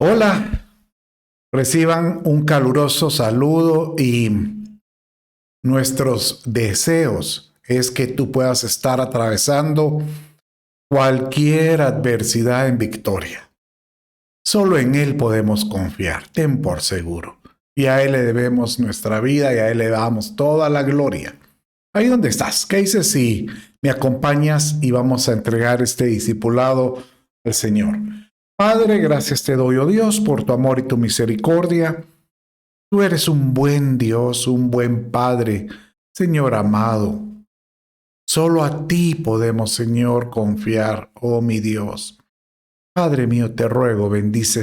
Hola, reciban un caluroso saludo y nuestros deseos es que tú puedas estar atravesando cualquier adversidad en victoria. Solo en Él podemos confiar, ten por seguro. Y a Él le debemos nuestra vida y a Él le damos toda la gloria. Ahí donde estás, ¿qué dices si me acompañas y vamos a entregar este discipulado al Señor? Padre, gracias te doy, oh Dios, por tu amor y tu misericordia. Tú eres un buen Dios, un buen Padre, Señor amado. Solo a ti podemos, Señor, confiar, oh mi Dios. Padre mío, te ruego, bendice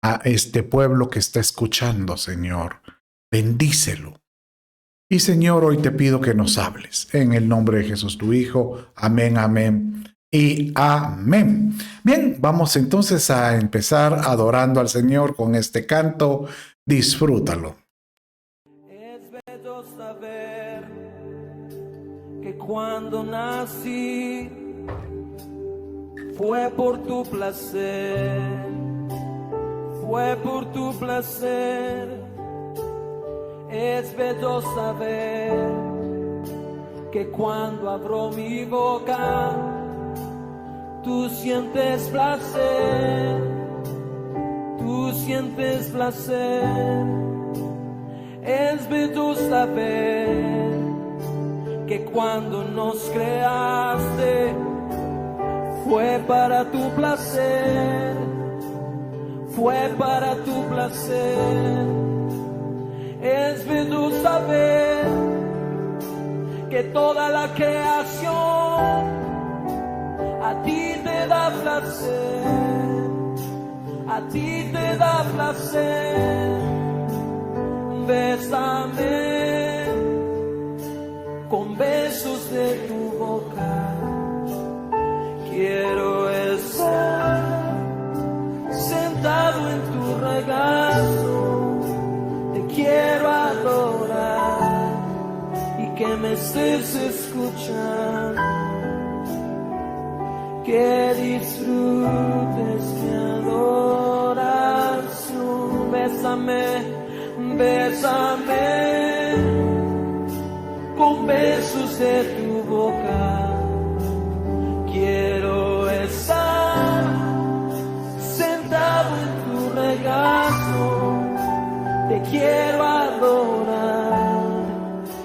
a este pueblo que está escuchando, Señor. Bendícelo. Y Señor, hoy te pido que nos hables. En el nombre de Jesús, tu Hijo. Amén, amén y amén. Bien, vamos entonces a empezar adorando al Señor con este canto. Disfrútalo. Es bello saber que cuando nací fue por tu placer, fue por tu placer. Es bello saber que cuando abro mi boca tú sientes placer, tú sientes placer. Es bello saber que cuando nos creaste fue para tu placer, fue para tu placer. Es bello saber que toda la creación a ti te da placer, a ti te da placer. Bésame con besos de tu boca. Quiero estar sentado en tu regazo. Te quiero adorar y que me estés escuchando. Que disfrutes mi adoración. Bésame, bésame con besos de tu boca. Quiero estar sentado en tu regazo. Te quiero adorar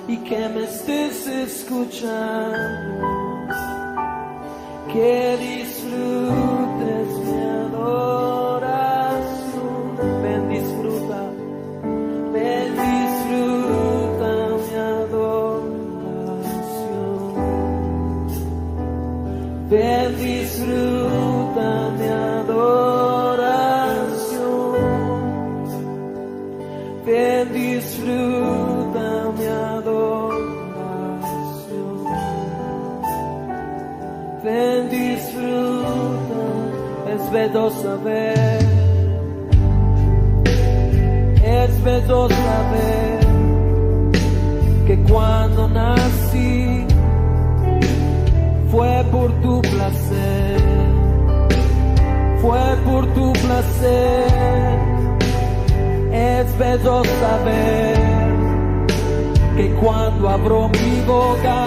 y que me estés escuchando. Que disfrutes mi adoración. Ven, disfruta mi adoración. Ven, disfruta mi adoración. Ven, disfruta mi adoración. Ven, disfruta. Es bello saber, es bello saber que cuando nací fue por tu placer, fue por tu placer. Es bello saber que cuando abro mi boca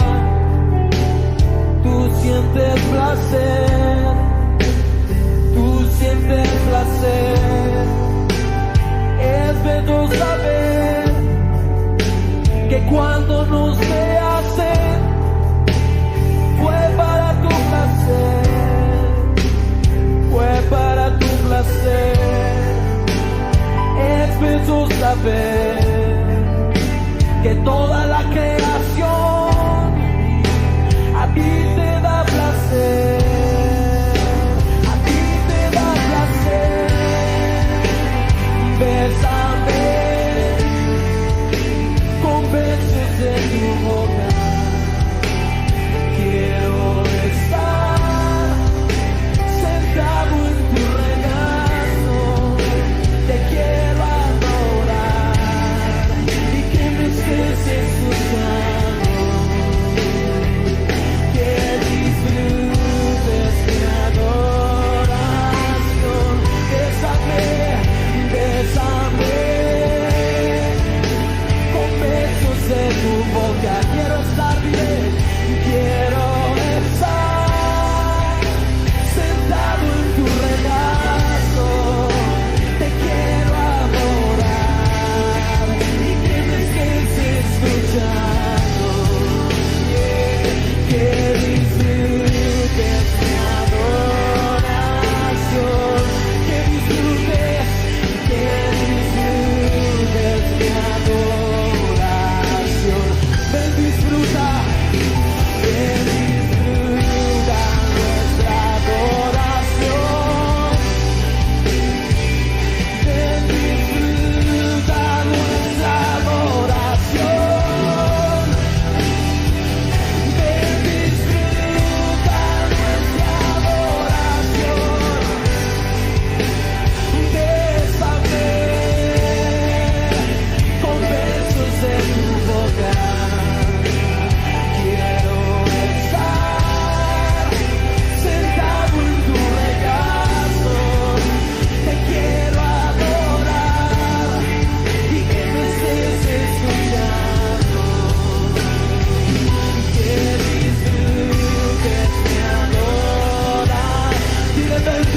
tú sientes placer, tú sientes placer. Es bello saber que cuando nos creaste fue para tu placer, fue para tu placer. Es bello saber que toda la creación a ti te da placer, a ti te da placer. Bésame con besos de tu boca. Quiero estar sentado en tu regazo. Te quiero adorar y que me estés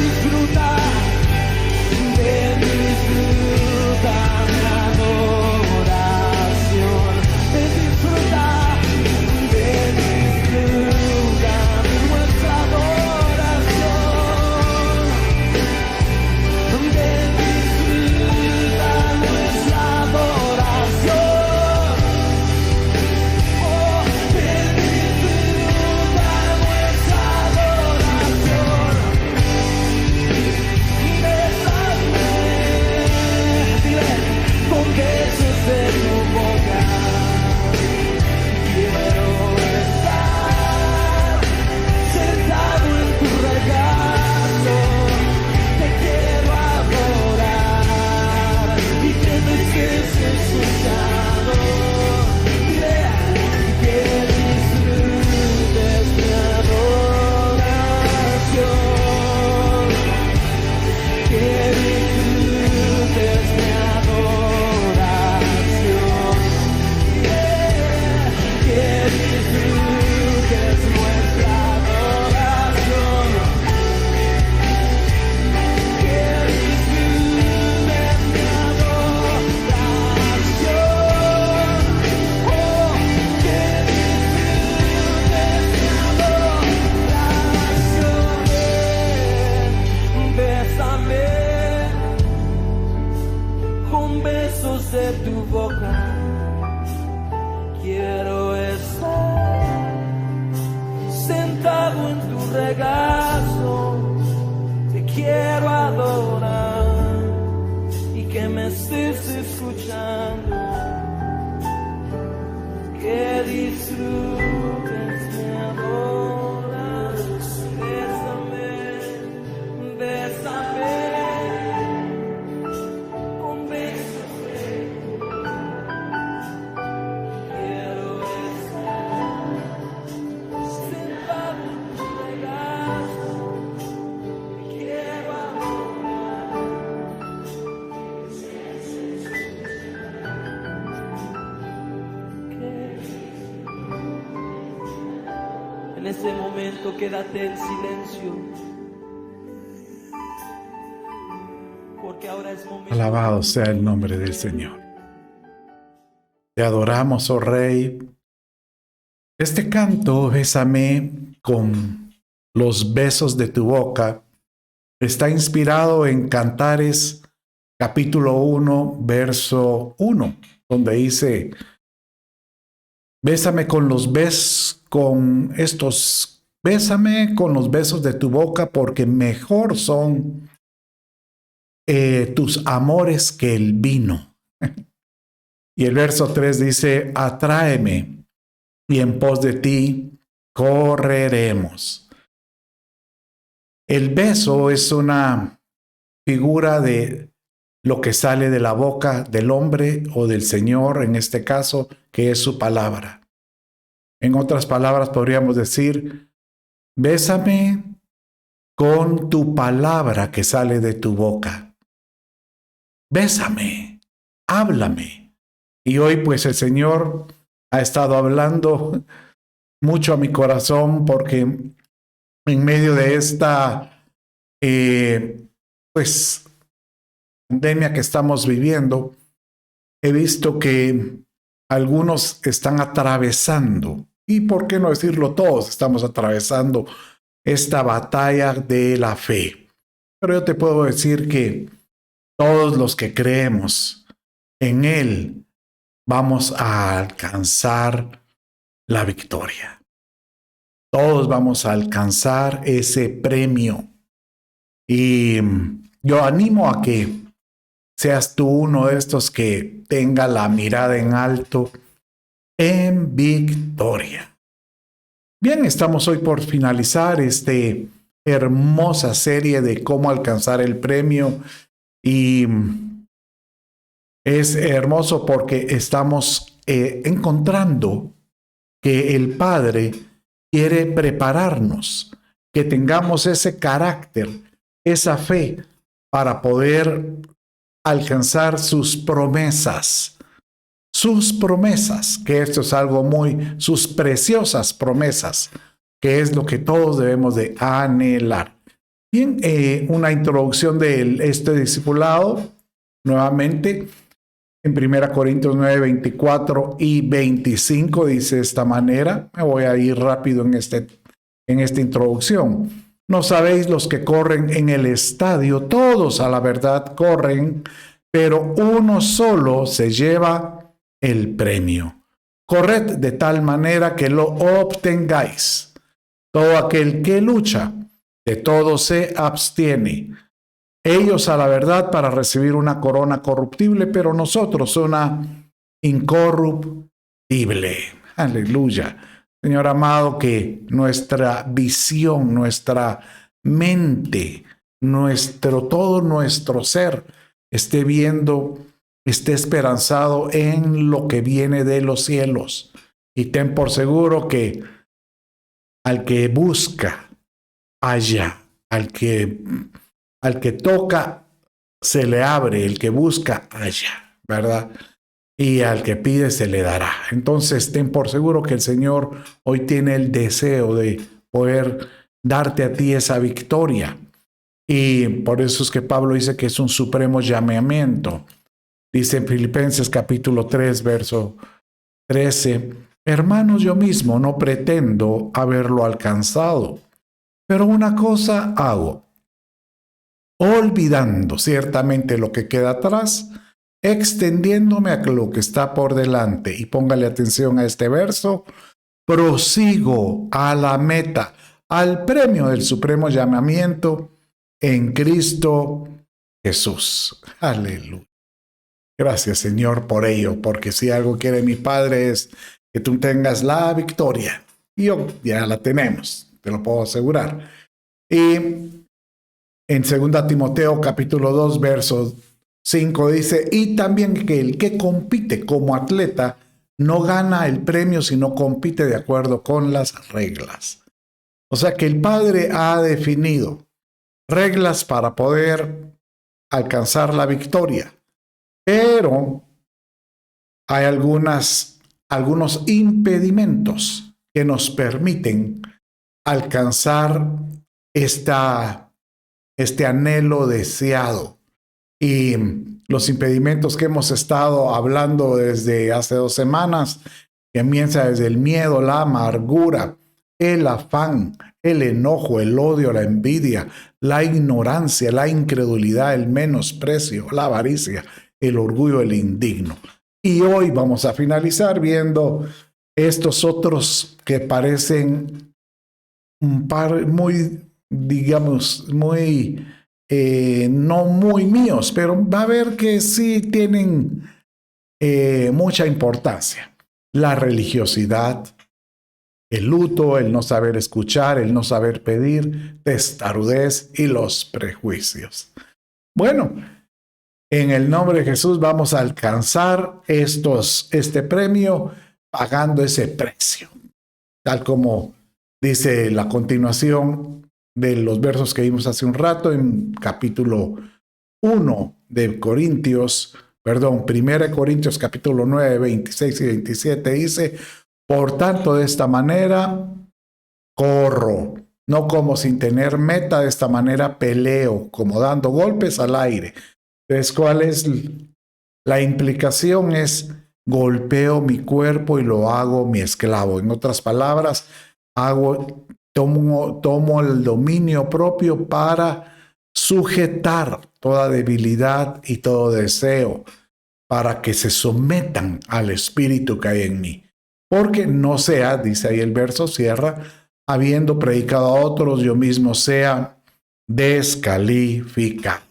disfruta mi adoración. Ven, disfruta nuestra adoración. Ven, disfruta nuestra adoración. Oh, ven, disfruta nuestra adoración. Bésame, dile, con besos de tu boca. Quiero estar sentado en tu regazo. Te quiero adorar y que me estés escuchando. Dile, que disfrutes mi adoración. Que disfrutes mi adoración. Que disfrutes nuestra adoración. Que disfrutes mi adoración. Oh, que disfrutes mi adoración. Bésame con besos de tu boca. Quiero estar sentado en tu regazo. Te quiero adorar y que me estés escuchando. Que disfrutes mi adoración. Bésame, bésame con besos de tu boca. Quiero estar sentado en tu regazo. Te quiero adorar. En este momento quédate en silencio, porque ahora es momento. Alabado sea el nombre del Señor. Te adoramos, oh Rey. Este canto, Bésame con los besos de tu boca, está inspirado en Cantares capítulo 1, verso 1, donde dice: Bésame con los besos de tu boca, porque mejor son tus amores que el vino. Y el verso 3 dice: Atráeme, y en pos de ti correremos. El beso es una figura de lo que sale de la boca del hombre o del Señor, en este caso, que es su palabra. En otras palabras, podríamos decir: bésame con tu palabra que sale de tu boca. Bésame, háblame. Y hoy pues el Señor ha estado hablando mucho a mi corazón, porque en medio de esta pues pandemia que estamos viviendo, he visto que algunos están atravesando, y por qué no decirlo, todos estamos atravesando esta batalla de la fe. Pero yo te puedo decir que todos los que creemos en Él vamos a alcanzar la victoria. Todos vamos a alcanzar ese premio. Y yo animo a que seas tú uno de estos que tenga la mirada en alto, en victoria. Bien, estamos hoy por finalizar esta hermosa serie de cómo alcanzar el premio, y es hermoso porque estamos encontrando que el Padre quiere prepararnos, que tengamos ese carácter, esa fe para poder alcanzar sus promesas, que esto es algo sus preciosas promesas, que es lo que todos debemos de anhelar. Bien, una introducción de este discipulado, nuevamente, en 1 Corintios 9, 24 y 25 dice de esta manera. Me voy a ir rápido en esta introducción. ¿No sabéis los que corren en el estadio? Todos a la verdad corren, pero uno solo se lleva el premio. Corred de tal manera que lo obtengáis. Todo aquel que lucha, de todo se abstiene. Ellos a la verdad para recibir una corona corruptible, pero nosotros una incorruptible. Aleluya. Señor amado, que nuestra visión, nuestra mente, todo nuestro ser esté viendo, esté esperanzado en lo que viene de los cielos. Y ten por seguro que al que busca, halla. Al que toca, se le abre. El que busca, halla, ¿verdad? Y al que pide se le dará. Entonces ten por seguro que el Señor hoy tiene el deseo de poder darte a ti esa victoria. Y por eso es que Pablo dice que es un supremo llamamiento. Dice en Filipenses capítulo 3, verso 13, hermanos, yo mismo no pretendo haberlo alcanzado, pero una cosa hago, olvidando ciertamente lo que queda atrás, extendiéndome a lo que está por delante. Y póngale atención a este verso. Prosigo a la meta, al premio del supremo llamamiento en Cristo Jesús. Aleluya. Gracias, Señor, por ello, porque si algo quiere mi Padre es que tú tengas la victoria. Y ya la tenemos, te lo puedo asegurar. Y en 2 Timoteo capítulo 2, verso 5 dice, y también que el que compite como atleta no gana el premio, sino compite de acuerdo con las reglas. O sea que el Padre ha definido reglas para poder alcanzar la victoria, pero hay algunos impedimentos que nos permiten alcanzar este anhelo deseado. Y los impedimentos que hemos estado hablando desde hace 2 semanas, comienza desde el miedo, la amargura, el afán, el enojo, el odio, la envidia, la ignorancia, la incredulidad, el menosprecio, la avaricia, el orgullo, el indigno. Y hoy vamos a finalizar viendo estos otros que parecen un par muy, digamos, muy... no muy míos, pero va a ver que sí tienen mucha importancia. La religiosidad, el luto, el no saber escuchar, el no saber pedir, testarudez y los prejuicios. Bueno, en el nombre de Jesús vamos a alcanzar este premio pagando ese precio, tal como dice la continuación de los versos que vimos hace un rato en capítulo 1 de Corintios, 1 Corintios capítulo 9, 26 y 27 dice, por tanto de esta manera corro, no como sin tener meta, de esta manera peleo, como dando golpes al aire. Entonces, ¿cuál es la implicación? Es golpeo mi cuerpo y lo hago mi esclavo. En otras palabras, tomo el dominio propio para sujetar toda debilidad y todo deseo, para que se sometan al espíritu que hay en mí. Porque no sea, dice ahí el verso, cierra, habiendo predicado a otros, yo mismo sea descalificado.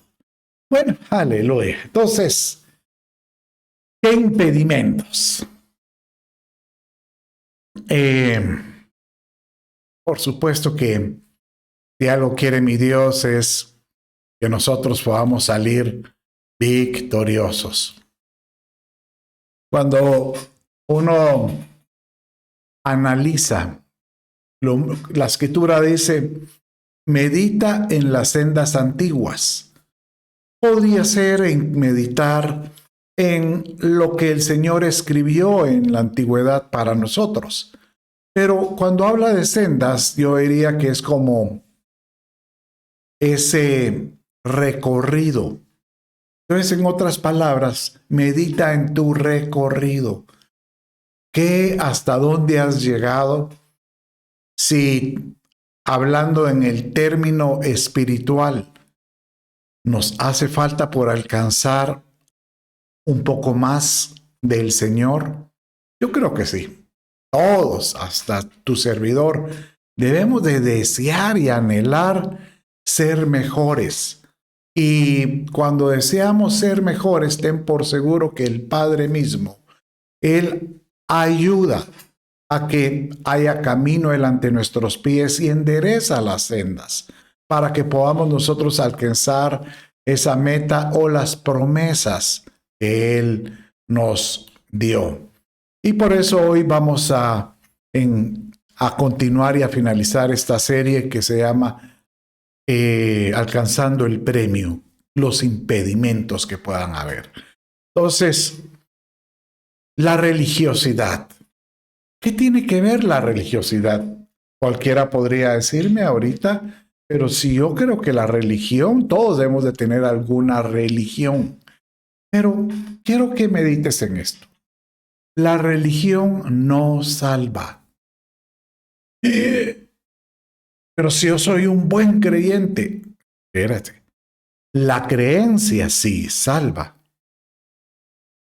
Bueno, aleluya. Entonces, ¿qué impedimentos? Por supuesto que si algo quiere mi Dios es que nosotros podamos salir victoriosos. Cuando uno analiza, la escritura dice, medita en las sendas antiguas. Podría ser en meditar en lo que el Señor escribió en la antigüedad para nosotros. Pero cuando habla de sendas, yo diría que es como ese recorrido. Entonces, en otras palabras, medita en tu recorrido. ¿Qué, hasta dónde has llegado? Si, hablando en el término espiritual, nos hace falta por alcanzar un poco más del Señor, yo creo que sí. Todos, hasta tu servidor, debemos de desear y anhelar ser mejores. Y cuando deseamos ser mejores, ten por seguro que el Padre mismo, Él ayuda a que haya camino delante de nuestros pies y endereza las sendas para que podamos nosotros alcanzar esa meta o las promesas que Él nos dio. Y por eso hoy vamos a continuar y a finalizar esta serie que se llama Alcanzando el Premio, los impedimentos que puedan haber. Entonces, la religiosidad. ¿Qué tiene que ver la religiosidad? Cualquiera podría decirme ahorita, pero si yo creo que la religión, todos debemos de tener alguna religión. Pero quiero que medites en esto. La religión no salva. Pero si yo soy un buen creyente, espérate, la creencia sí salva.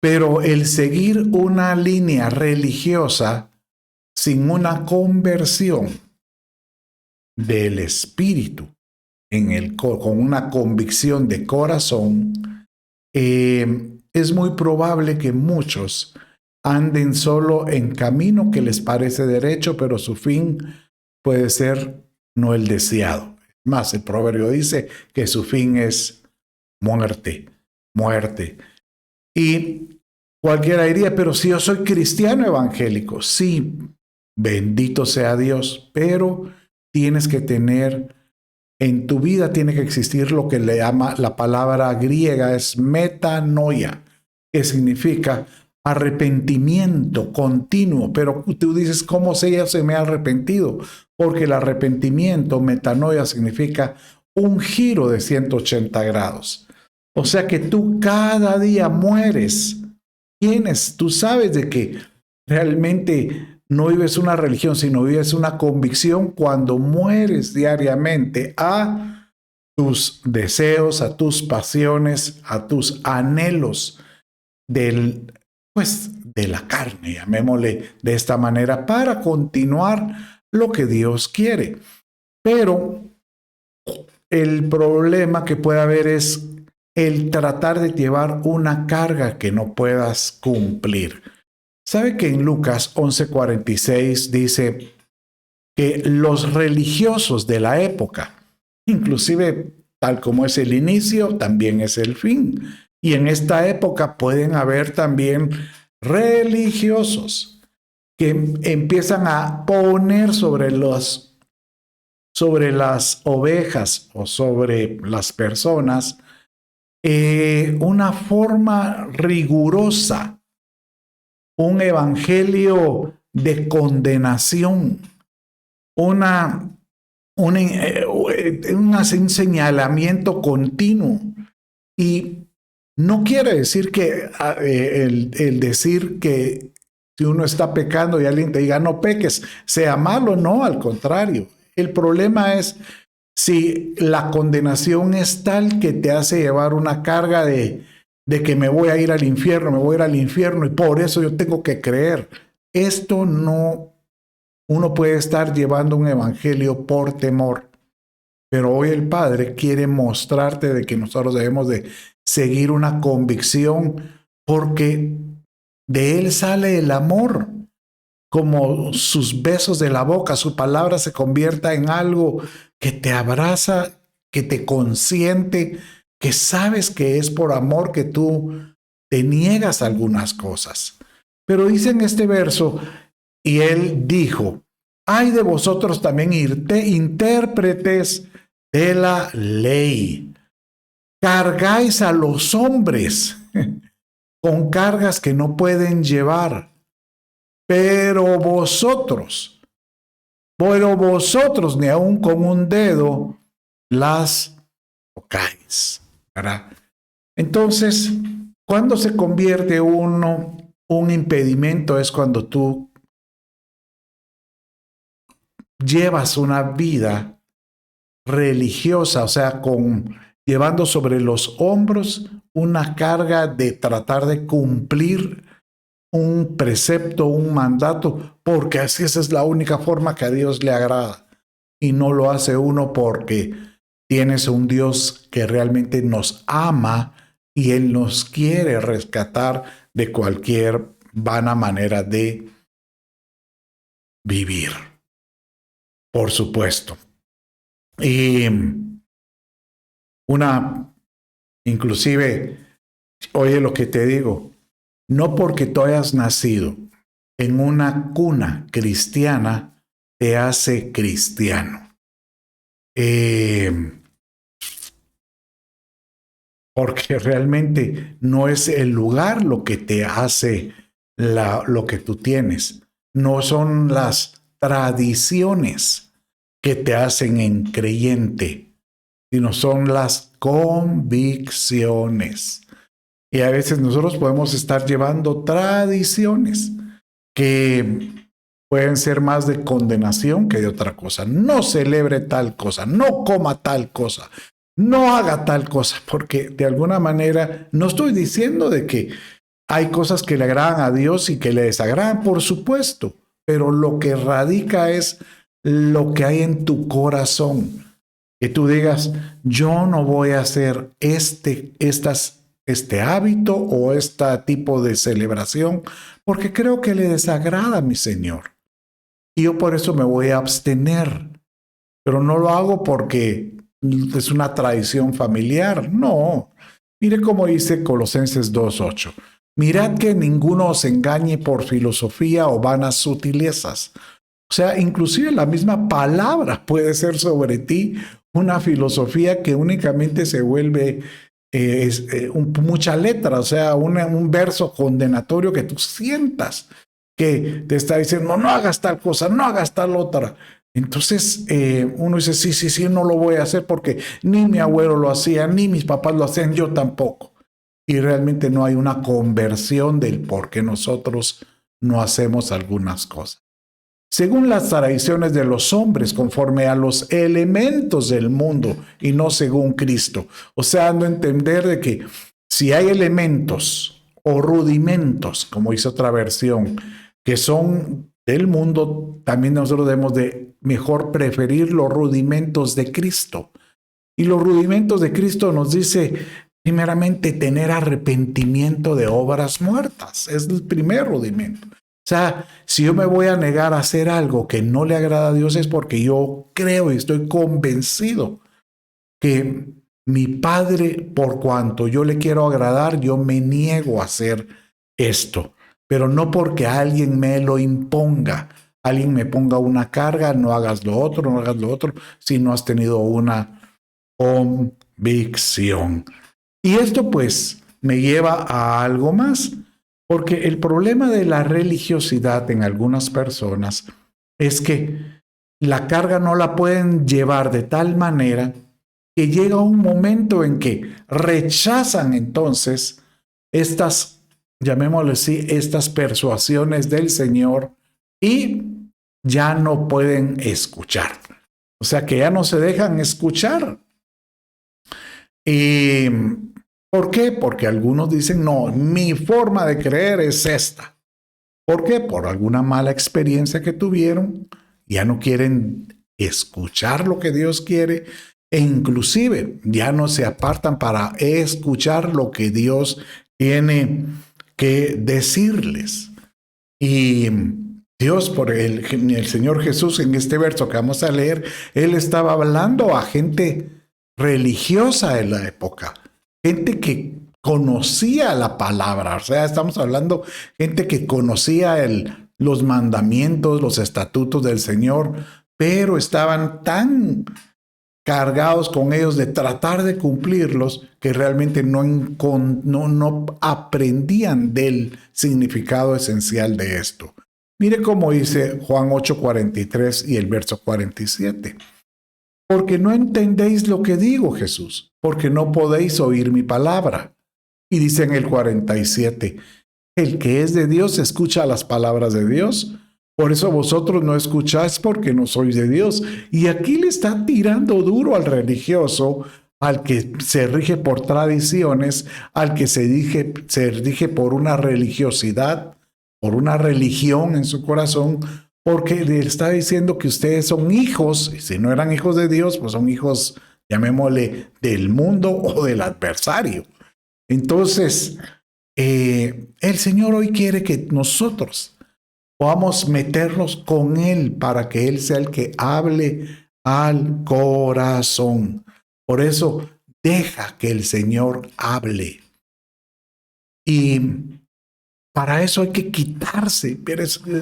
Pero el seguir una línea religiosa sin una conversión del espíritu, con una convicción de corazón, es muy probable que muchos anden solo en camino que les parece derecho, pero su fin puede ser no el deseado. Más, el proverbio dice que su fin es muerte, muerte. Y cualquiera diría, pero si yo soy cristiano evangélico, sí, bendito sea Dios, pero tienes que tener, en tu vida tiene que existir lo que le llama la palabra griega, es metanoia, que significa arrepentimiento continuo. Pero tú dices, ¿cómo se me ha arrepentido? Porque el arrepentimiento, metanoia, significa un giro de 180 grados. O sea que tú cada día mueres. Tú sabes de que realmente no vives una religión, sino vives una convicción cuando mueres diariamente a tus deseos, a tus pasiones, a tus anhelos de la carne, llamémosle de esta manera, para continuar lo que Dios quiere. Pero el problema que puede haber es el tratar de llevar una carga que no puedas cumplir. ¿Sabe que en Lucas 11:46 dice que los religiosos de la época, inclusive tal como es el inicio, también es el fin? Y en esta época pueden haber también religiosos que empiezan a poner sobre las ovejas o sobre las personas una forma rigurosa, un evangelio de condenación, un señalamiento continuo. Y no quiere decir que el decir que si uno está pecando y alguien te diga no peques, sea malo, no, al contrario. El problema es si la condenación es tal que te hace llevar una carga de que me voy a ir al infierno y por eso yo tengo que creer. Esto no, uno puede estar llevando un evangelio por temor, pero hoy el Padre quiere mostrarte de que nosotros debemos de seguir una convicción porque de Él sale el amor. Como sus besos de la boca, su palabra se convierta en algo que te abraza, que te consiente, que sabes que es por amor que tú te niegas algunas cosas. Pero dice en este verso, y él dijo, ay de vosotros también intérpretes de la ley, cargáis a los hombres con cargas que no pueden llevar. Pero vosotros, ni aun con un dedo las tocáis, ¿verdad? Entonces, ¿cuándo se convierte un impedimento? Es cuando tú llevas una vida religiosa, o sea, llevando sobre los hombros una carga de tratar de cumplir un precepto, un mandato, porque así esa es la única forma que a Dios le agrada. Y no lo hace uno porque tienes un Dios que realmente nos ama y Él nos quiere rescatar de cualquier vana manera de vivir, por supuesto. Y inclusive, oye lo que te digo, no porque tú hayas nacido en una cuna cristiana, te hace cristiano. Porque realmente no es el lugar lo que te hace lo que tú tienes. No son las tradiciones que te hacen en creyente, sino son las convicciones. Y a veces nosotros podemos estar llevando tradiciones que pueden ser más de condenación que de otra cosa. No celebre tal cosa, no coma tal cosa, no haga tal cosa, porque de alguna manera no estoy diciendo de que hay cosas que le agradan a Dios y que le desagradan, por supuesto, pero lo que radica es lo que hay en tu corazón. Que tú digas, yo no voy a hacer este hábito o este tipo de celebración porque creo que le desagrada a mi Señor. Y yo por eso me voy a abstener. Pero no lo hago porque es una tradición familiar. No. Mire cómo dice Colosenses 2:8. Mirad que ninguno os engañe por filosofía o vanas sutilezas. O sea, inclusive la misma palabra puede ser sobre ti una filosofía que únicamente se vuelve mucha letra, o sea, un verso condenatorio que tú sientas que te está diciendo, no hagas tal cosa, no hagas tal otra. Entonces uno dice, sí, no lo voy a hacer porque ni mi abuelo lo hacía, ni mis papás lo hacían, yo tampoco. Y realmente no hay una conversión del por qué nosotros no hacemos algunas cosas. Según las tradiciones de los hombres, conforme a los elementos del mundo y no según Cristo. O sea, dando a entender de que si hay elementos o rudimentos, como dice otra versión, que son del mundo, también nosotros debemos de mejor preferir los rudimentos de Cristo. Y los rudimentos de Cristo nos dice, primeramente, tener arrepentimiento de obras muertas. Es el primer rudimento. O sea, si yo me voy a negar a hacer algo que no le agrada a Dios es porque yo creo y estoy convencido que mi Padre, por cuanto yo le quiero agradar, yo me niego a hacer esto. Pero no porque alguien me lo imponga, alguien me ponga una carga, no hagas lo otro, si no has tenido una convicción. Y esto pues me lleva a algo más. Porque el problema de la religiosidad en algunas personas es que la carga no la pueden llevar de tal manera que llega un momento en que rechazan entonces estas, llamémosle así, estas persuasiones del Señor y ya no pueden escuchar. O sea que ya no se dejan escuchar. Y ¿por qué? Porque algunos dicen, no, mi forma de creer es esta. ¿Por qué? Por alguna mala experiencia que tuvieron, ya no quieren escuchar lo que Dios quiere e inclusive ya no se apartan para escuchar lo que Dios tiene que decirles. Y Dios, por el Señor Jesús en este verso que vamos a leer, Él estaba hablando a gente religiosa de la época. Gente que conocía la palabra, o sea, estamos hablando gente que conocía los mandamientos, los estatutos del Señor, pero estaban tan cargados con ellos de tratar de cumplirlos que realmente no aprendían del significado esencial de esto. Mire cómo dice Juan 8:43 y el verso 47. porque no entendéis lo que digo, Jesús, porque no podéis oír mi palabra. Y dice en el 47, el que es de Dios escucha las palabras de Dios. Por eso vosotros no escucháis porque no sois de Dios. Y aquí le está tirando duro al religioso, al que se rige por tradiciones, al que se rige por una religiosidad, por una religión en su corazón, porque le está diciendo que ustedes son hijos, y si no eran hijos de Dios, pues son hijos, llamémosle, del mundo o del adversario. Entonces, el Señor hoy quiere que nosotros podamos meternos con Él para que Él sea el que hable al corazón. Por eso, deja que el Señor hable. Y para eso hay que quitarse.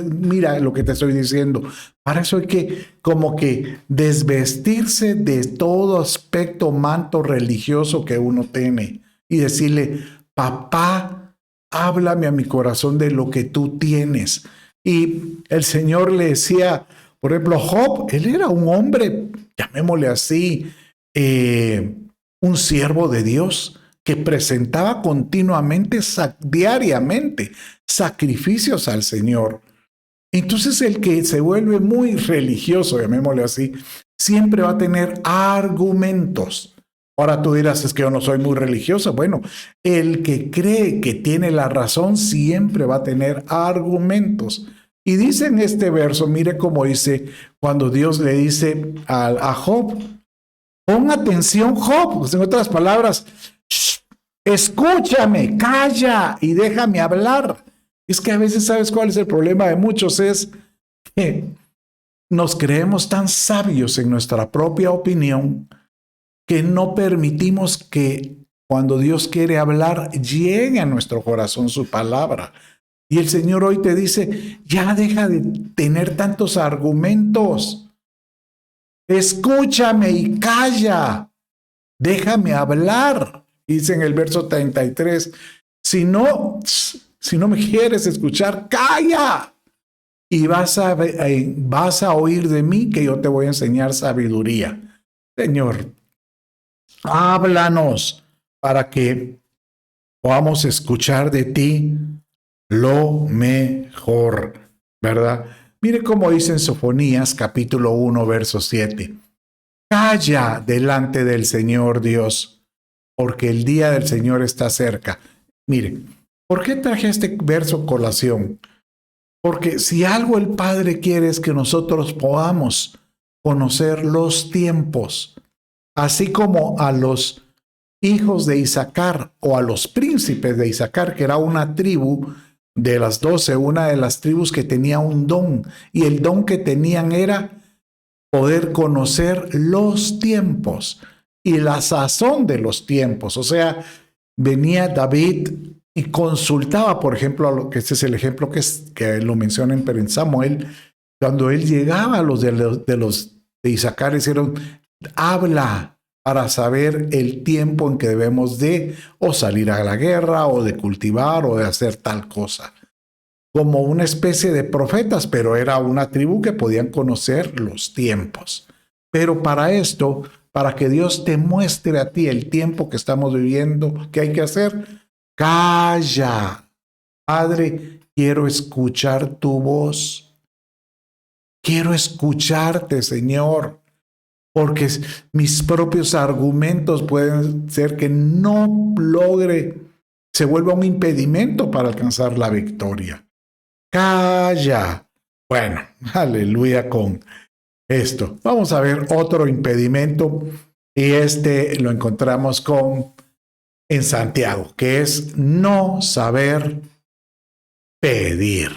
Mira lo que te estoy diciendo. Para eso hay que como que desvestirse de todo aspecto, manto religioso que uno tiene y decirle, papá, háblame a mi corazón de lo que tú tienes. Y el Señor le decía, por ejemplo, Job, él era un hombre, llamémosle así, un siervo de Dios que presentaba continuamente, diariamente, sacrificios al Señor. Entonces el que se vuelve muy religioso, llamémosle así, siempre va a tener argumentos. Ahora tú dirás, es que yo no soy muy religioso. Bueno, el que cree que tiene la razón siempre va a tener argumentos. Y dice en este verso, mire cómo dice, cuando Dios le dice a Job, pon atención, Job, pues en otras palabras, escúchame, calla y déjame hablar. Es que a veces, ¿sabes cuál es el problema de muchos? Es que nos creemos tan sabios en nuestra propia opinión que no permitimos que cuando Dios quiere hablar, llegue a nuestro corazón su palabra. Y el Señor hoy te dice, ya deja de tener tantos argumentos. Escúchame y calla. Déjame hablar. Dice en el verso 33, si no me quieres escuchar, calla. Y vas a oír de mí que yo te voy a enseñar sabiduría. Señor, háblanos para que podamos escuchar de ti lo mejor, ¿verdad? Mire cómo dice en Sofonías capítulo 1, verso 7. Calla delante del Señor Dios, porque el día del Señor está cerca. Mire, ¿por qué traje este verso colación? Porque si algo el Padre quiere es que nosotros podamos conocer los tiempos, así como a los hijos de Isaacar o a los príncipes de Isaacar, que era una tribu de las 12, una de las tribus que tenía un don, y el don que tenían era poder conocer los tiempos y la sazón de los tiempos. O sea, venía David y consultaba, por ejemplo, que este es el ejemplo que lo mencionan en Samuel, cuando él llegaba a los de Isaacar, dijeron, habla para saber el tiempo en que debemos de o salir a la guerra o de cultivar o de hacer tal cosa. Como una especie de profetas, pero era una tribu que podían conocer los tiempos. Pero para esto, para que Dios te muestre a ti el tiempo que estamos viviendo, ¿qué hay que hacer? Calla. Padre, quiero escuchar tu voz. Quiero escucharte, Señor, porque mis propios argumentos pueden ser que no logre, se vuelva un impedimento para alcanzar la victoria. Calla. Bueno, aleluya con esto. Vamos a ver otro impedimento y este lo encontramos en Santiago, que es no saber pedir.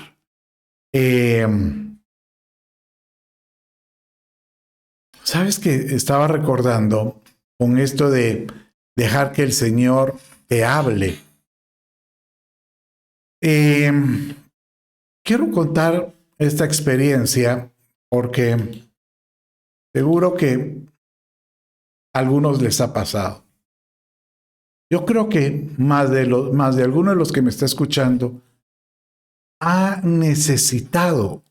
¿Sabes qué? Estaba recordando con esto de dejar que el Señor te hable. Quiero contar esta experiencia porque seguro que a algunos les ha pasado. Yo creo que más de alguno de los que me está escuchando ha necesitado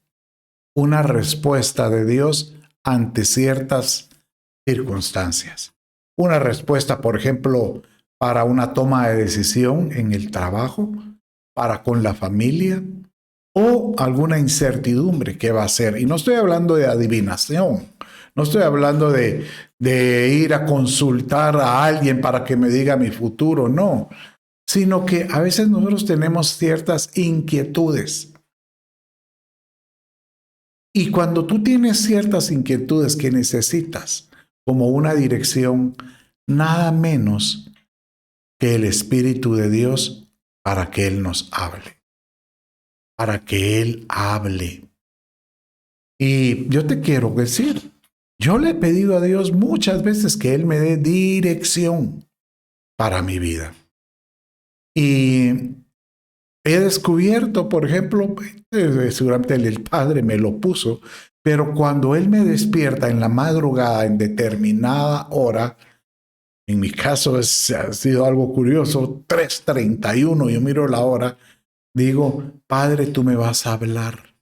una respuesta de Dios ante ciertas circunstancias. Una respuesta, por ejemplo, para una toma de decisión en el trabajo, para con la familia, o alguna incertidumbre que va a ser. Y no estoy hablando de adivinación, no estoy hablando de ir a consultar a alguien para que me diga mi futuro, no, sino que a veces nosotros tenemos ciertas inquietudes. Y cuando tú tienes ciertas inquietudes que necesitas como una dirección, nada menos que el Espíritu de Dios para que Él nos hable. Para que Él hable. Y yo te quiero decir, yo le he pedido a Dios muchas veces que Él me dé dirección para mi vida. Y he descubierto, por ejemplo, seguramente el Padre me lo puso, pero cuando Él me despierta en la madrugada en determinada hora, en mi caso ha sido algo curioso, 3:31, yo miro la hora, digo, Padre, tú me vas a hablar.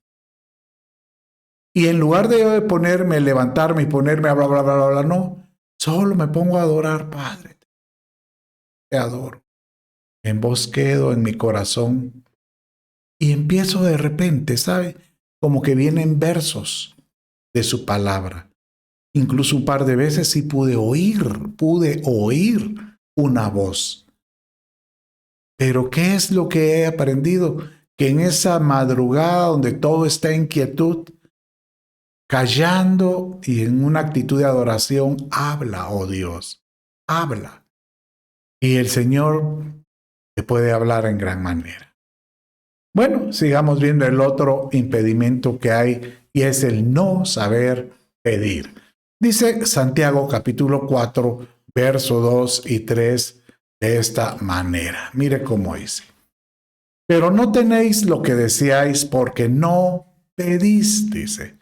Y en lugar de yo ponerme, levantarme y ponerme a bla, bla, bla, bla, bla, no, solo me pongo a adorar, Padre. Te adoro. En vos quedo, en mi corazón. Y empiezo de repente, ¿sabe? Como que vienen versos de su palabra. Incluso un par de veces sí pude oír una voz. Pero ¿qué es lo que he aprendido? Que en esa madrugada donde todo está en quietud, callando y en una actitud de adoración, habla, oh Dios, habla. Y el Señor te puede hablar en gran manera. Bueno, sigamos viendo el otro impedimento que hay y es el no saber pedir. Dice Santiago capítulo 4, verso 2 y 3 de esta manera. Mire cómo dice. Pero no tenéis lo que deseáis porque no pedís, dice.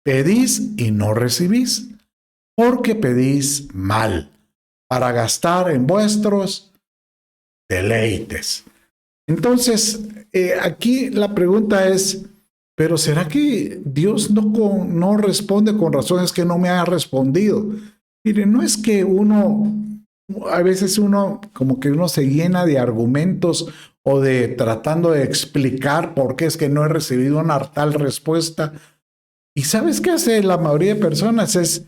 Pedís y no recibís, porque pedís mal, para gastar en vuestros deleites. Entonces, aquí la pregunta es, ¿pero será que Dios no responde con razones que no me ha respondido? Mire, no es que a veces como que uno se llena de argumentos o de tratando de explicar por qué es que no he recibido una tal respuesta. ¿Y sabes qué hace la mayoría de personas? Es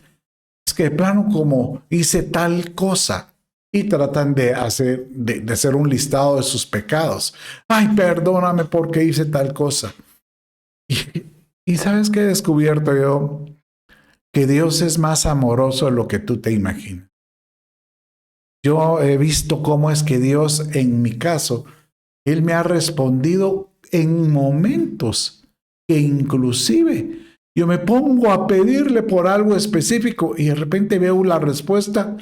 que de plano como hice tal cosa y tratan de hacer un listado de sus pecados. Ay, perdóname porque hice tal cosa. Y ¿sabes qué he descubierto yo? Que Dios es más amoroso de lo que tú te imaginas. Yo he visto cómo es que Dios, en mi caso, Él me ha respondido en momentos que inclusive yo me pongo a pedirle por algo específico y de repente veo la respuesta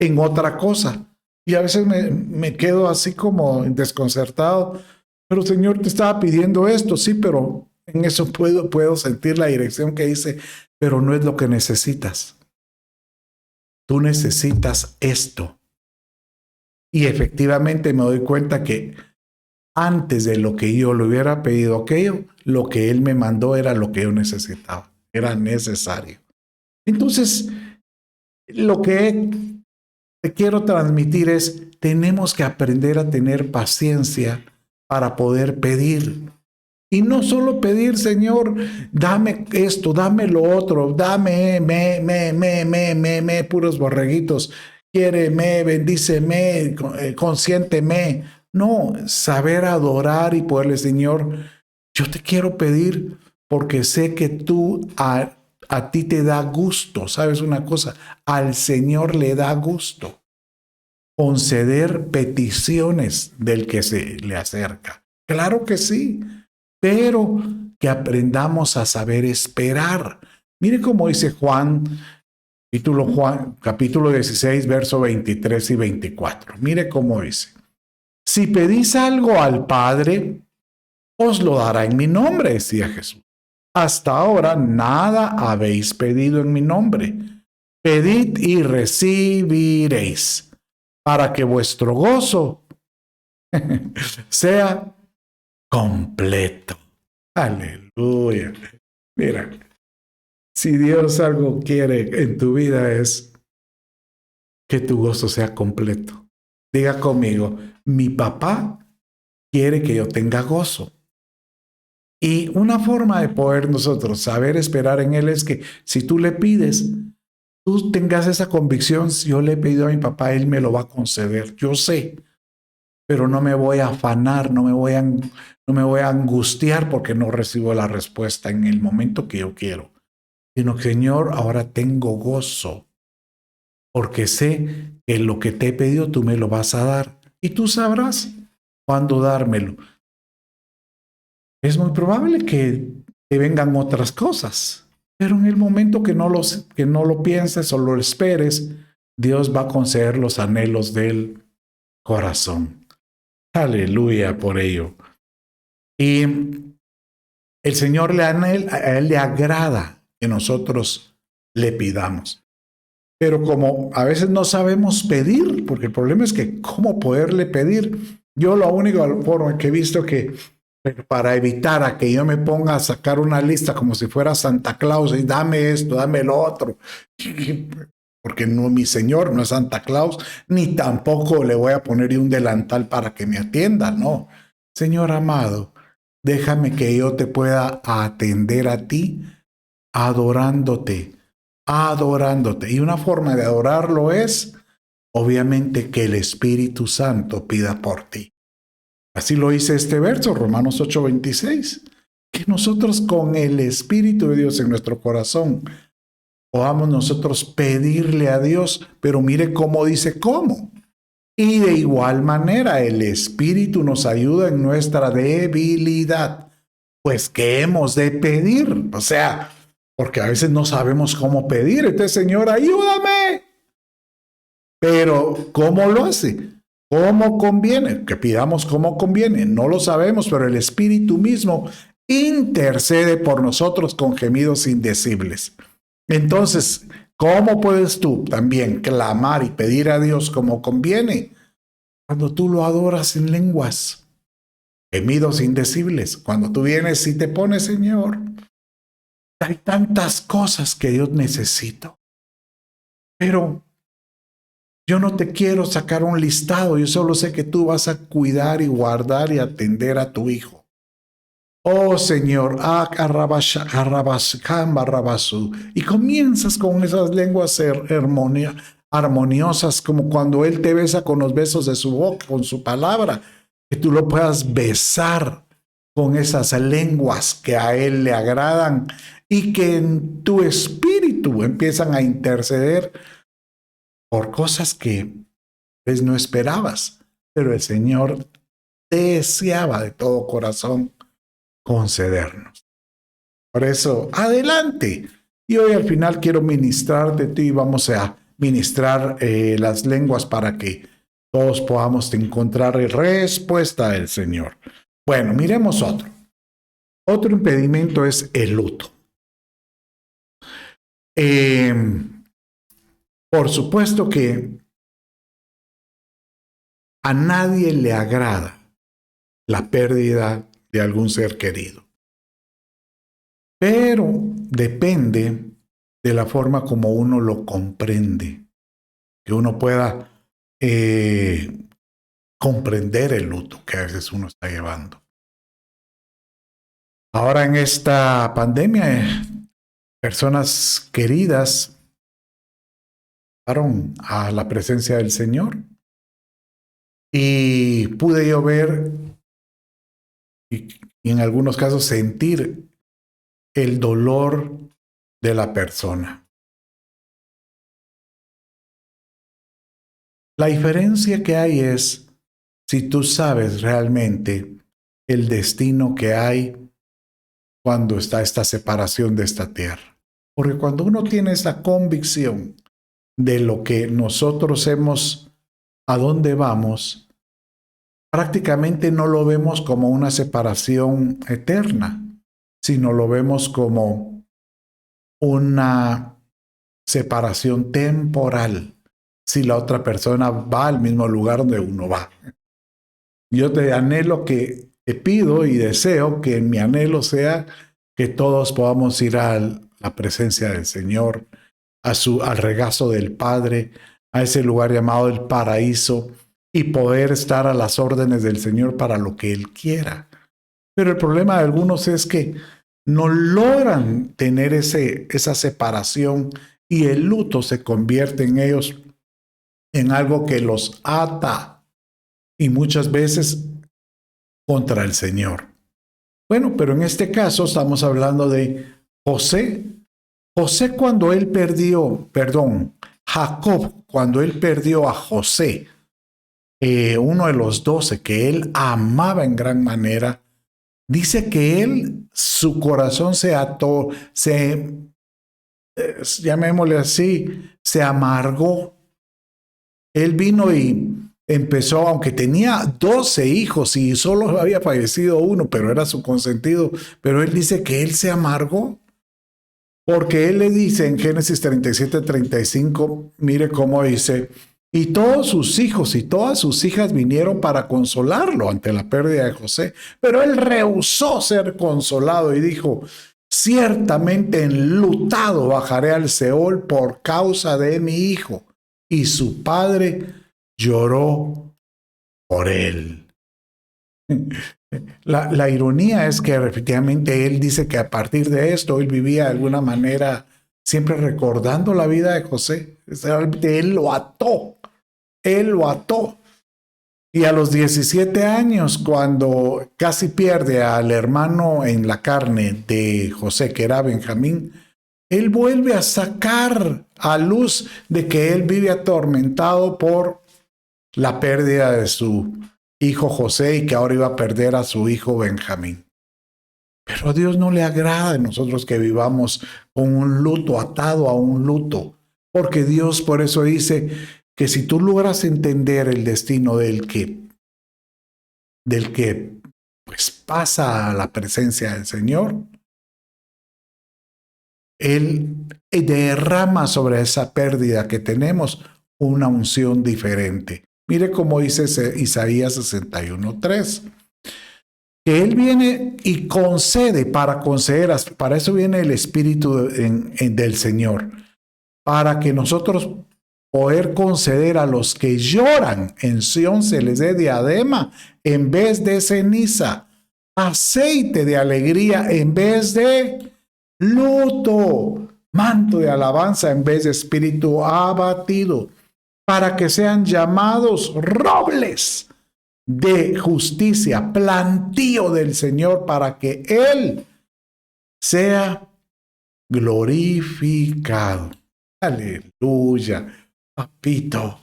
en otra cosa. Y a veces me quedo así como desconcertado. Pero Señor, te estaba pidiendo esto, sí, pero en eso puedo sentir la dirección que dice, pero no es lo que necesitas. Tú necesitas esto. Y efectivamente me doy cuenta que antes de lo que yo le hubiera pedido aquello, lo que Él me mandó era lo que yo necesitaba, era necesario. Entonces, lo que te quiero transmitir es, tenemos que aprender a tener paciencia para poder pedir. Y no solo pedir, Señor, dame esto, dame lo otro, dame, puros borreguitos, quiéreme, bendíceme, consiénteme. No, saber adorar y poderle, Señor, yo te quiero pedir porque sé que tú a ti te da gusto. ¿Sabes una cosa? Al Señor le da gusto conceder peticiones del que se le acerca. Claro que sí, pero que aprendamos a saber esperar. Mire cómo dice Juan, capítulo 16, verso 23 y 24. Mire cómo dice. Si pedís algo al Padre, os lo dará en mi nombre, decía Jesús. Hasta ahora nada habéis pedido en mi nombre. Pedid y recibiréis, para que vuestro gozo sea completo. Aleluya. Mira, si Dios algo quiere en tu vida es que tu gozo sea completo. Diga conmigo, mi papá quiere que yo tenga gozo. Y una forma de poder nosotros saber esperar en Él es que si tú le pides, tú tengas esa convicción, si yo le he pedido a mi papá, Él me lo va a conceder. Yo sé, pero no me voy a afanar, no me voy a angustiar porque no recibo la respuesta en el momento que yo quiero. Sino que, Señor, ahora tengo gozo, porque sé que lo que te he pedido tú me lo vas a dar. Y tú sabrás cuándo dármelo. Es muy probable que te vengan otras cosas, pero en el momento que no lo pienses o lo esperes, Dios va a conceder los anhelos del corazón. Aleluya por ello. Y el Señor a Él le agrada que nosotros le pidamos. Pero como a veces no sabemos pedir, porque el problema es que cómo poderle pedir. Yo la única forma que he visto que para evitar a que yo me ponga a sacar una lista como si fuera Santa Claus y dame esto, dame lo otro, porque no, mi Señor no es Santa Claus, ni tampoco le voy a poner un delantal para que me atienda, no. Señor amado, déjame que yo te pueda atender a ti adorándote, adorándote. Y una forma de adorarlo es, obviamente, que el Espíritu Santo pida por ti. Así lo dice este verso, Romanos 8:26, que nosotros con el Espíritu de Dios en nuestro corazón podamos nosotros pedirle a Dios, pero mire cómo dice cómo. Y de igual manera el Espíritu nos ayuda en nuestra debilidad, pues que hemos de pedir, o sea, porque a veces no sabemos cómo pedir. Entonces, Señor, ayúdame. Pero, ¿cómo lo hace? ¿Cómo conviene? Que pidamos cómo conviene. No lo sabemos, pero el Espíritu mismo intercede por nosotros con gemidos indecibles. Entonces, ¿cómo puedes tú también clamar y pedir a Dios como conviene? Cuando tú lo adoras en lenguas, gemidos indecibles. Cuando tú vienes y te pones, Señor, hay tantas cosas que yo necesito, pero yo no te quiero sacar un listado, yo solo sé que tú vas a cuidar y guardar y atender a tu hijo. Oh Señor, y comienzas con esas lenguas armoniosas, como cuando Él te besa con los besos de su boca, con su palabra, que tú lo puedas besar con esas lenguas que a Él le agradan y que en tu espíritu empiezan a interceder por cosas que pues no esperabas, pero el Señor deseaba de todo corazón concedernos. Por eso, adelante. Y hoy al final quiero ministrarte tú y vamos a ministrar las lenguas para que todos podamos encontrar respuesta del Señor. Bueno, miremos otro. Otro impedimento es el luto. Por supuesto que a nadie le agrada la pérdida de algún ser querido, pero depende de la forma como uno lo comprende, que uno pueda comprender el luto que a veces uno está llevando. Ahora en esta pandemia, personas queridas fueron a la presencia del Señor y pude yo ver y en algunos casos sentir el dolor de la persona. La diferencia que hay es si tú sabes realmente el destino que hay cuando está esta separación de esta tierra. Porque cuando uno tiene esa convicción de lo que nosotros hemos, a dónde vamos, prácticamente no lo vemos como una separación eterna, sino lo vemos como una separación temporal, si la otra persona va al mismo lugar donde uno va. Yo te anhelo que te pido y deseo que mi anhelo sea que todos podamos ir a la presencia del Señor, al regazo del Padre, a ese lugar llamado el paraíso y poder estar a las órdenes del Señor para lo que Él quiera. Pero el problema de algunos es que no logran tener esa separación y el luto se convierte en ellos en algo que los ata y muchas veces contra el Señor. Bueno, pero en este caso estamos hablando de José. Jacob, cuando él perdió a José, uno de los 12 que él amaba en gran manera, dice que su corazón se ató, llamémosle así, se amargó. Él vino y empezó, aunque tenía 12 hijos y solo había fallecido uno, pero era su consentido, pero él dice que él se amargó. Porque él le dice en Génesis 37:35, mire cómo dice, y todos sus hijos y todas sus hijas vinieron para consolarlo ante la pérdida de José, pero él rehusó ser consolado y dijo, ciertamente enlutado bajaré al Seol por causa de mi hijo. Y su padre lloró por él. La ironía es que efectivamente él dice que a partir de esto él vivía de alguna manera siempre recordando la vida de José. Él lo ató. Y a los 17 años, cuando casi pierde al hermano en la carne de José, que era Benjamín, él vuelve a sacar a luz de que él vive atormentado por la pérdida de su hijo José y que ahora iba a perder a su hijo Benjamín. Pero a Dios no le agrada de nosotros que vivamos con un luto, atado a un luto, porque Dios por eso dice que si tú logras entender el destino del que pues pasa a la presencia del Señor, Él derrama sobre esa pérdida que tenemos una unción diferente. Mire cómo dice Isaías 61:3. Que Él viene y concede para conceder, para eso viene el Espíritu del Señor, para que nosotros poder conceder a los que lloran en Sión se les dé diadema en vez de ceniza, aceite de alegría en vez de luto, manto de alabanza en vez de espíritu abatido, para que sean llamados robles de justicia, plantío del Señor, para que Él sea glorificado. Aleluya, papito.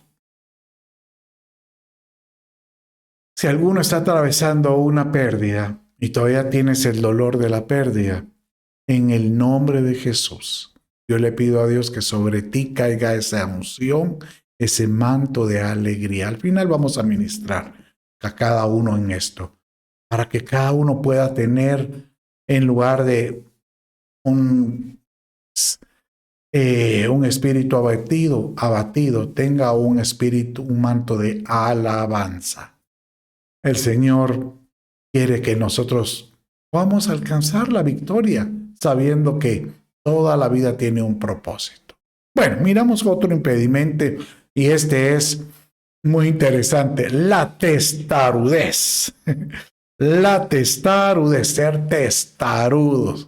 Si alguno está atravesando una pérdida y todavía tienes el dolor de la pérdida, en el nombre de Jesús, yo le pido a Dios que sobre ti caiga esa unción, ese manto de alegría. Al final vamos a ministrar a cada uno en esto, para que cada uno pueda tener, en lugar de un espíritu abatido, tenga un espíritu, un manto de alabanza. El Señor quiere que nosotros podamos alcanzar la victoria, sabiendo que toda la vida tiene un propósito. Bueno, miramos otro impedimento y este es muy interesante, la testarudez. La testarudez, ser testarudos.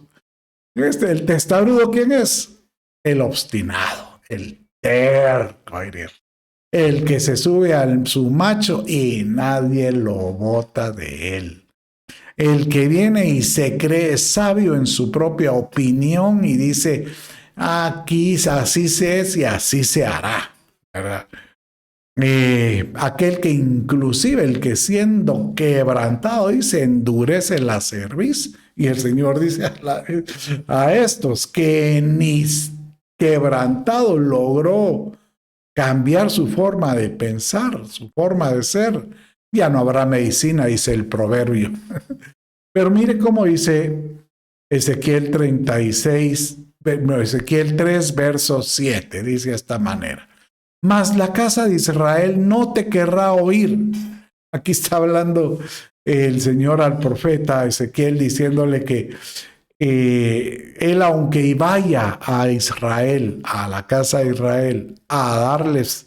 El testarudo, ¿quién es? El obstinado, el terco, el que se sube a su macho y nadie lo bota de él. El que viene y se cree sabio en su propia opinión y dice, aquí así se es y así se hará, ¿verdad? Aquel que inclusive el que siendo quebrantado dice endurece la cerviz, y el Señor dice a estos que ni quebrantado logró cambiar su forma de pensar, su forma de ser, ya no habrá medicina, dice el proverbio. Pero mire cómo dice Ezequiel 3, verso 7, dice de esta manera. Mas la casa de Israel no te querrá oír. Aquí está hablando el Señor al profeta Ezequiel diciéndole que él, aunque vaya a Israel, a la casa de Israel, a darles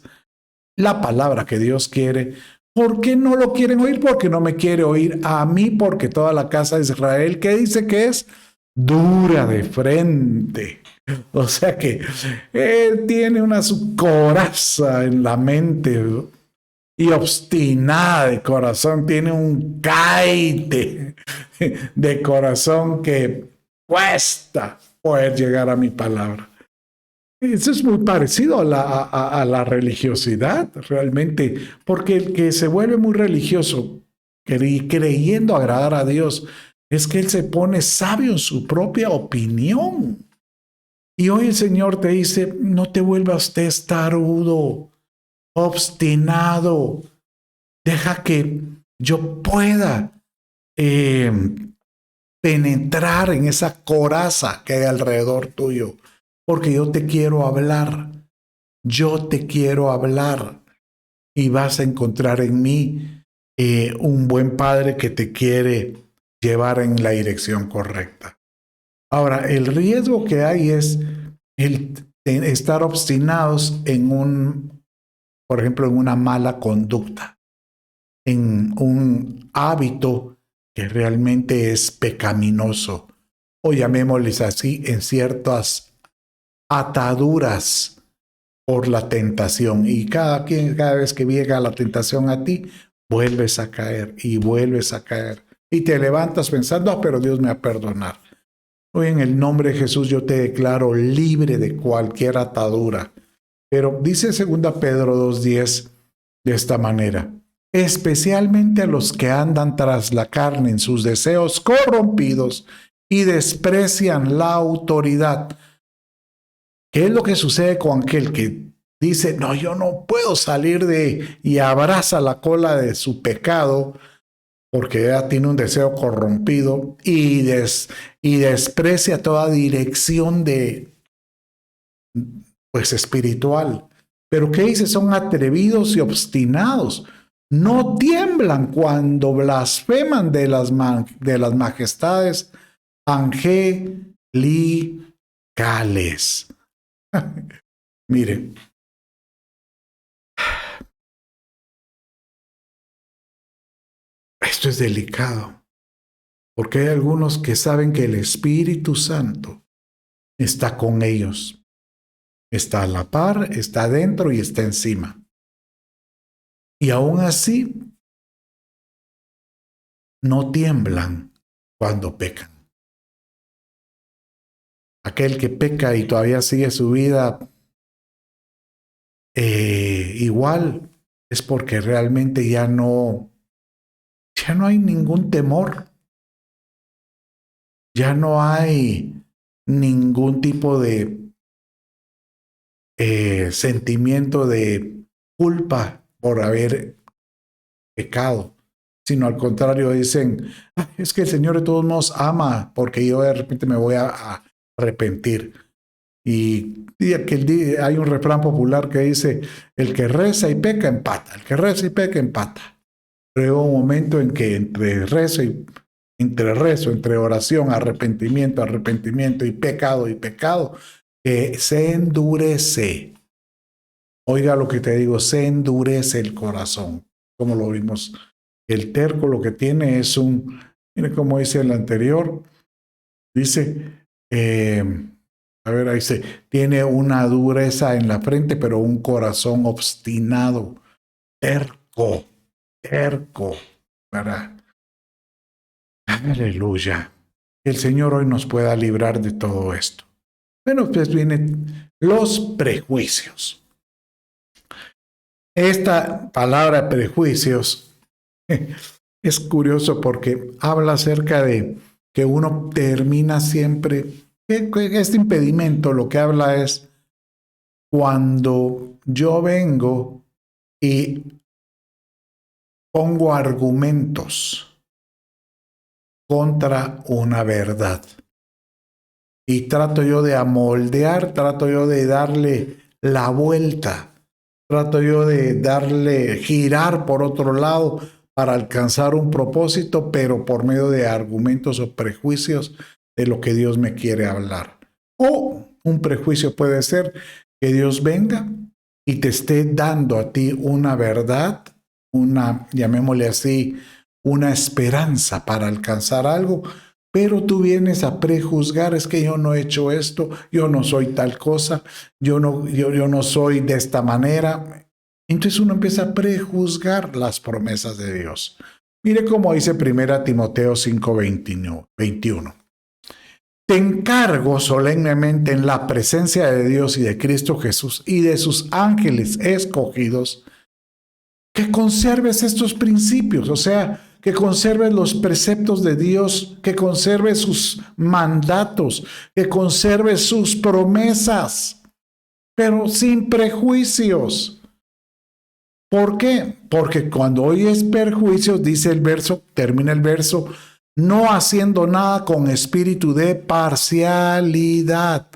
la palabra que Dios quiere. ¿Por qué no lo quieren oír? Porque no me quiere oír a mí, porque toda la casa de Israel, ¿qué dice que es? Dura de frente. O sea que él tiene una su coraza en la mente y obstinada de corazón, tiene un caite de corazón que cuesta poder llegar a mi palabra. Eso es muy parecido a la religiosidad, realmente, porque el que se vuelve muy religioso creyendo agradar a Dios es que él se pone sabio en su propia opinión. Y hoy el Señor te dice, no te vuelvas testarudo, obstinado, deja que yo pueda penetrar en esa coraza que hay alrededor tuyo, porque yo te quiero hablar, y vas a encontrar en mí un buen padre que te quiere llevar en la dirección correcta. Ahora, el riesgo que hay es el estar obstinados en por ejemplo, en una mala conducta, en un hábito que realmente es pecaminoso, o llamémosles así, en ciertas ataduras por la tentación. Y cada vez que llega la tentación a ti, vuelves a caer y vuelves a caer. Y te levantas pensando, pero Dios me va a perdonar. Hoy en el nombre de Jesús yo te declaro libre de cualquier atadura. Pero dice 2 Pedro 2:10 de esta manera: especialmente a los que andan tras la carne en sus deseos corrompidos y desprecian la autoridad. ¿Qué es lo que sucede con aquel que dice, no, yo no puedo salir y abraza la cola de su pecado porque ya tiene un deseo corrompido y desprecia toda dirección pues espiritual? Pero ¿qué dice? Son atrevidos y obstinados. No tiemblan cuando blasfeman de las majestades angelicales. Mire, esto es delicado, porque hay algunos que saben que el Espíritu Santo está con ellos. Está a la par, está dentro y está encima. Y aún así, no tiemblan cuando pecan. Aquel que peca y todavía sigue su vida igual, es porque realmente ya no hay ningún temor, ya no hay ningún tipo de sentimiento de culpa por haber pecado, sino al contrario dicen, es que el Señor de todos modos ama porque yo de repente me voy a arrepentir. Y hay un refrán popular que dice, el que reza y peca empata, el que reza y peca empata. Pero hubo un momento en que entre oración, arrepentimiento y pecado, se endurece. Oiga lo que te digo, se endurece el corazón. Como lo vimos, el terco lo que tiene es mire cómo dice el anterior, dice, a ver, ahí dice, tiene una dureza en la frente, pero un corazón obstinado, terco, ¿verdad? Aleluya. Que el Señor hoy nos pueda librar de todo esto. Bueno, pues vienen los prejuicios. Esta palabra prejuicios es curioso porque habla acerca de que uno termina siempre, este impedimento lo que habla es cuando yo vengo y pongo argumentos contra una verdad y trato yo de amoldear, trato yo de darle la vuelta, trato yo de girar por otro lado para alcanzar un propósito, pero por medio de argumentos o prejuicios de lo que Dios me quiere hablar. O un prejuicio puede ser que Dios venga y te esté dando a ti una verdad, una, llamémosle así, una esperanza para alcanzar algo, pero tú vienes a prejuzgar, es que yo no he hecho esto, yo no soy tal cosa, yo no soy de esta manera. Entonces uno empieza a prejuzgar las promesas de Dios. Mire cómo dice 1 Timoteo 5:21. Te encargo solemnemente en la presencia de Dios y de Cristo Jesús y de sus ángeles escogidos, que conserves estos principios, o sea, que conserves los preceptos de Dios, que conserves sus mandatos, que conserves sus promesas, pero sin prejuicios. ¿Por qué? Porque cuando oyes perjuicios, dice el verso, termina el verso, no haciendo nada con espíritu de parcialidad.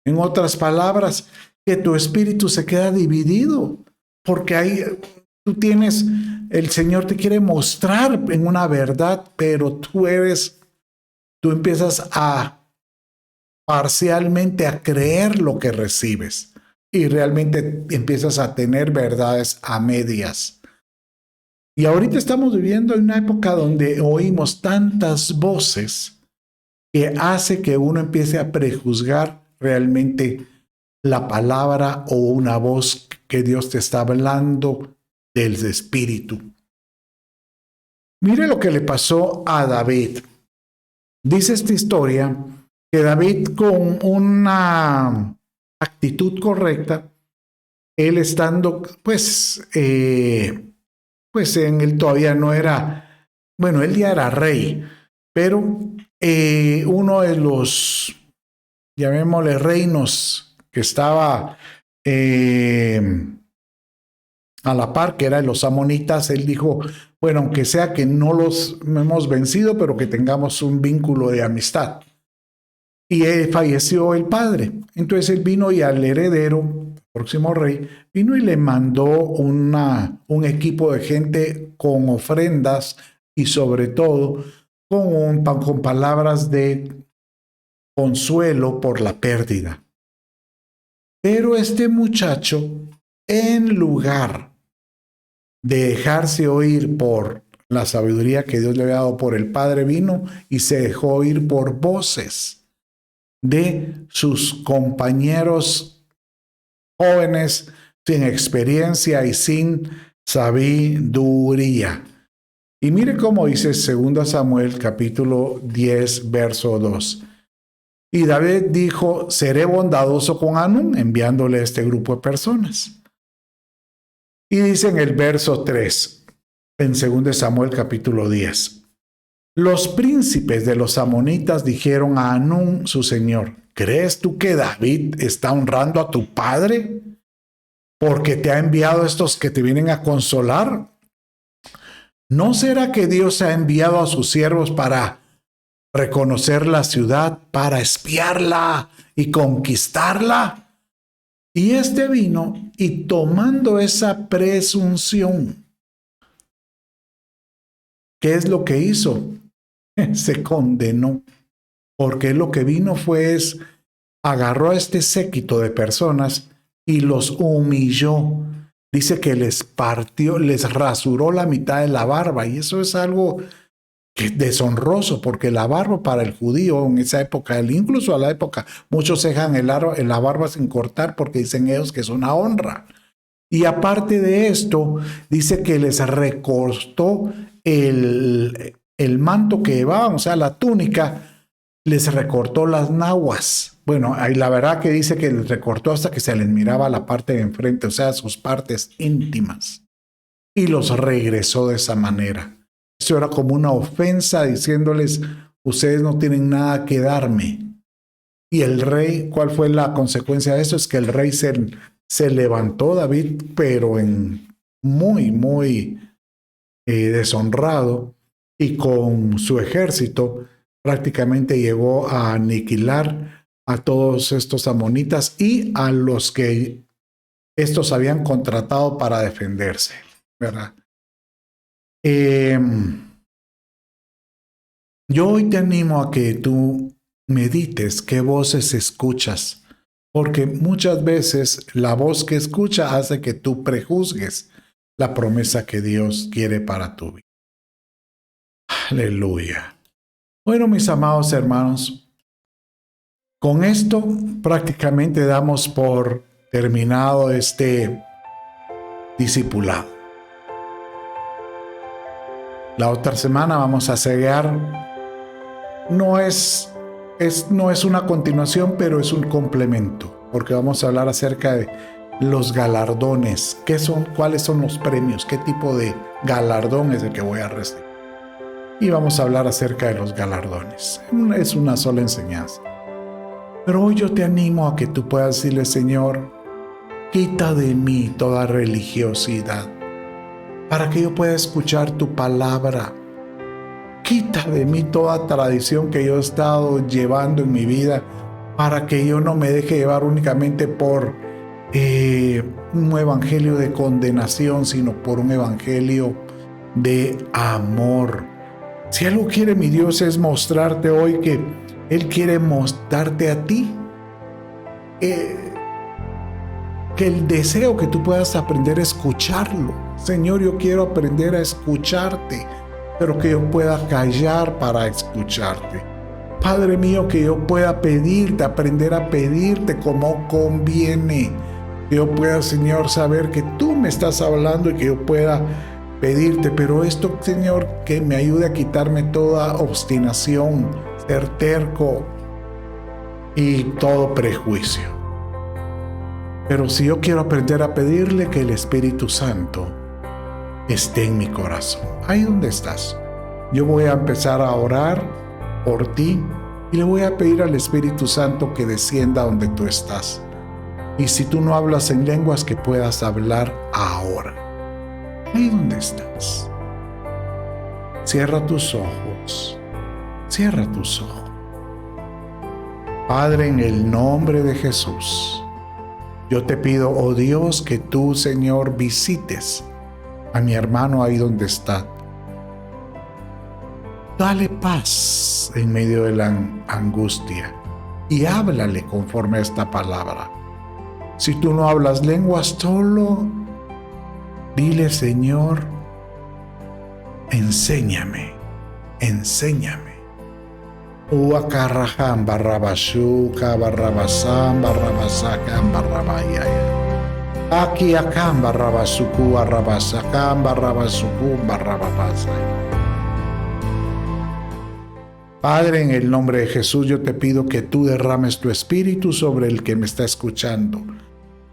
En otras palabras, que tu espíritu se queda dividido, porque ahí tú tienes, el Señor te quiere mostrar en una verdad, pero tú empiezas a parcialmente a creer lo que recibes y realmente empiezas a tener verdades a medias. Y ahorita estamos viviendo en una época donde oímos tantas voces que hace que uno empiece a prejuzgar realmente la palabra o una voz que Dios te está hablando del Espíritu. Mire lo que le pasó a David. Dice esta historia que David, con una actitud correcta, él estando, pues en él todavía no era, bueno, él ya era rey, pero uno de los, llamémosle, reinos que estaba a la par, que era de los amonitas, él dijo, bueno, aunque sea que no los hemos vencido, pero que tengamos un vínculo de amistad. Y falleció el padre. Entonces él vino y al heredero, próximo rey, vino y le mandó un equipo de gente con ofrendas y sobre todo con palabras de consuelo por la pérdida. Pero este muchacho, en lugar de dejarse oír por la sabiduría que Dios le había dado por el padre, vino y se dejó oír por voces de sus compañeros jóvenes sin experiencia y sin sabiduría. Y mire cómo dice 2 Samuel capítulo 10, verso 2. Y David dijo, seré bondadoso con Hanún, enviándole a este grupo de personas. Y dice en el verso 3, en 2 Samuel capítulo 10, los príncipes de los amonitas dijeron a Hanún, su señor, ¿crees tú que David está honrando a tu padre porque te ha enviado estos que te vienen a consolar? ¿No será que Dios ha enviado a sus siervos para reconocer la ciudad, para espiarla y conquistarla? Y este vino y tomando esa presunción, ¿qué es lo que hizo? Se condenó, porque lo que vino fue agarró a este séquito de personas y los humilló. Dice que les partió, les rasuró la mitad de la barba, y eso es algo deshonroso, porque la barba para el judío en esa época, incluso a la época, muchos dejan la barba sin cortar porque dicen ellos que es una honra. Y aparte de esto, dice que les recortó el manto que llevaban, o sea, la túnica, les recortó las naguas. Bueno, ahí la verdad que dice que les recortó hasta que se les miraba la parte de enfrente, o sea, sus partes íntimas. Y los regresó de esa manera. Eso era como una ofensa diciéndoles, ustedes no tienen nada que darme. Y el rey, ¿cuál fue la consecuencia de eso? Es que el rey se levantó, David, pero muy deshonrado, y con su ejército prácticamente llegó a aniquilar a todos estos amonitas y a los que estos habían contratado para defenderse, ¿verdad? Yo hoy te animo a que tú medites qué voces escuchas Porque muchas veces la voz que escucha hace que tú prejuzgues la promesa que Dios quiere para tu vida. Aleluya. Bueno, mis amados hermanos, con esto prácticamente damos por terminado este discipulado. La otra semana vamos a cegar. No es una continuación, pero es un complemento, porque vamos a hablar acerca de los galardones. ¿Qué son? ¿Cuáles son los premios? ¿Qué tipo de galardón es el que voy a recibir? Y vamos a hablar acerca de los galardones. Es una sola enseñanza. Pero hoy yo te animo a que tú puedas decirle: Señor, quita de mí toda religiosidad, para que yo pueda escuchar tu palabra. Quita de mí toda tradición que yo he estado llevando en mi vida, para que yo no me deje llevar únicamente por un evangelio de condenación, sino por un evangelio de amor. Si algo quiere mi Dios es mostrarte hoy que Él quiere mostrarte a ti, que el deseo que tú puedas aprender a escucharlo. Señor, yo quiero aprender a escucharte, pero que yo pueda callar para escucharte. Padre mío, que yo pueda pedirte, aprender a pedirte como conviene. Que yo pueda, Señor, saber que tú me estás hablando y que yo pueda pedirte. Pero esto, Señor, que me ayude a quitarme toda obstinación, ser terco y todo prejuicio. Pero si yo quiero aprender a pedirle, que el Espíritu Santo esté en mi corazón. Ahí donde estás. Yo voy a empezar a orar por ti y le voy a pedir al Espíritu Santo que descienda donde tú estás. Y si tú no hablas en lenguas, que puedas hablar ahora. Ahí donde estás. Cierra tus ojos. Cierra tus ojos. Padre, en el nombre de Jesús, yo te pido, oh Dios, que tú, Señor, visites a mi hermano ahí donde está. Dale paz en medio de la angustia y háblale conforme a esta palabra. Si tú no hablas lenguas, solo dile: Señor, enséñame, enséñame. Uakarraham barrabashuka barrabasam barrabasakam barrabayaya. Aquí acam barrabasuku barrabasakam barrabasukum barrababasaya. Padre, en el nombre de Jesús, yo te pido que tú derrames tu espíritu sobre el que me está escuchando.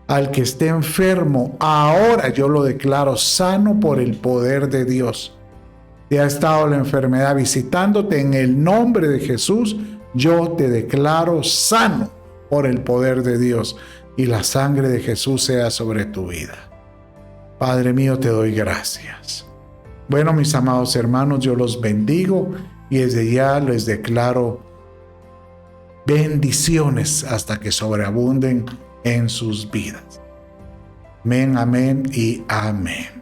Al que esté enfermo, ahora yo lo declaro sano por el poder de Dios. Si ha estado la enfermedad visitándote, en el nombre de Jesús, yo te declaro sano por el poder de Dios. Y la sangre de Jesús sea sobre tu vida. Padre mío, te doy gracias. Bueno, mis amados hermanos, yo los bendigo y desde ya les declaro bendiciones hasta que sobreabunden en sus vidas. Amén, amén y amén.